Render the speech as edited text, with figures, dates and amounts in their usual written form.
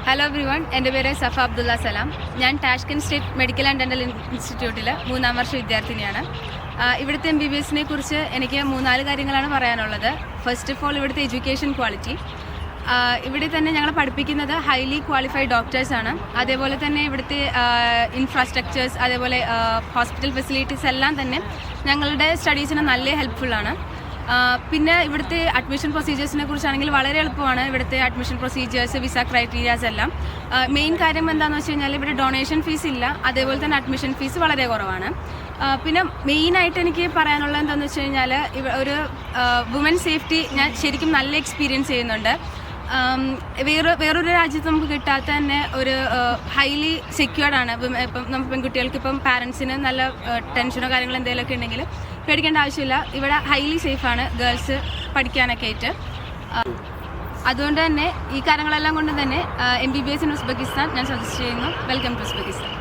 Hello everyone, എൻ്റെ പേര് സഫ അബ്ദുള്ള സലാം. ഞാൻ ടാഷ്കന്റ് സ്റ്റേറ്റ് മെഡിക്കൽ ആൻഡ് ഡെൻ്റൽ ഇൻസ്റ്റിറ്റ്യൂട്ടിൽ 3ാം വർഷ വിദ്യാർത്ഥിനിയാണ്. ഇവിടുത്തെ MBBSനെ കുറിച്ച് എനിക്ക് 3-4 കാര്യങ്ങളാണ് പറയാനുള്ളത്. ഫസ്റ്റ് ഓഫ് ഓൾ, ഇവിടുത്തെ എഡ്യൂക്കേഷൻ ക്വാളിറ്റി. ഇവിടെ തന്നെ ഞങ്ങൾ പഠിപ്പിക്കുന്നത് ഹൈലി ക്വാളിഫൈഡ് ഡോക്ടേഴ്സാണ്. അതേപോലെ തന്നെ ഇവിടുത്തെ ഇൻഫ്രാസ്ട്രക്ചേഴ്സ്, അതേപോലെ ഹോസ്പിറ്റൽ ഫെസിലിറ്റീസ് എല്ലാം തന്നെ ഞങ്ങളുടെ സ്റ്റഡീസിന് നല്ല ഹെൽപ്ഫുള്ളാണ്. പിന്നെ ഇവിടുത്തെ അഡ്മിഷൻ പ്രൊസീജിയേഴ്സിനെ കുറിച്ചാണെങ്കിൽ വളരെ എളുപ്പമാണ്. ഇവിടുത്തെ അഡ്മിഷൻ പ്രൊസീജിയേഴ്സ്, വിസ ക്രൈറ്റീരിയാസ് എല്ലാം. മെയിൻ കാര്യം എന്താണെന്ന് വെച്ച് കഴിഞ്ഞാൽ ഇവിടെ ഡൊണേഷൻ ഫീസ് ഇല്ല, അതേപോലെ തന്നെ അഡ്മിഷൻ ഫീസ് വളരെ കുറവാണ്. പിന്നെ മെയിനായിട്ട് എനിക്ക് പറയാനുള്ളത് എന്താണെന്ന് വെച്ച് കഴിഞ്ഞാൽ ഒരു വുമൻ സേഫ്റ്റി ഞാൻ ശരിക്കും നല്ല എക്സ്പീരിയൻസ് ചെയ്യുന്നുണ്ട്. വേറൊരു രാജ്യത്ത് നമുക്ക് കിട്ടാത്ത തന്നെ ഒരു ഹൈലി സെക്യൂർഡ് ആണ്. ഇപ്പം നമുക്ക് പെൺകുട്ടികൾക്ക് ഇപ്പം പാരൻസിന് നല്ല ടെൻഷനോ കാര്യങ്ങളോ എന്തെങ്കിലുമൊക്കെ ഉണ്ടെങ്കിൽ പേടിക്കേണ്ട ആവശ്യമില്ല. ഇവിടെ ഹൈലി സേഫാണ് ഗേൾസ് പഠിക്കാനൊക്കെ ആയിട്ട്. അതുകൊണ്ട് തന്നെ ഈ കാര്യങ്ങളെല്ലാം കൊണ്ട് തന്നെ MBBS ഇൻ ഉസ്ബെക്കിസ്ഥാൻ ഞാൻ സജസ്റ്റ് ചെയ്യുന്നു. Welcome to Uzbekistan.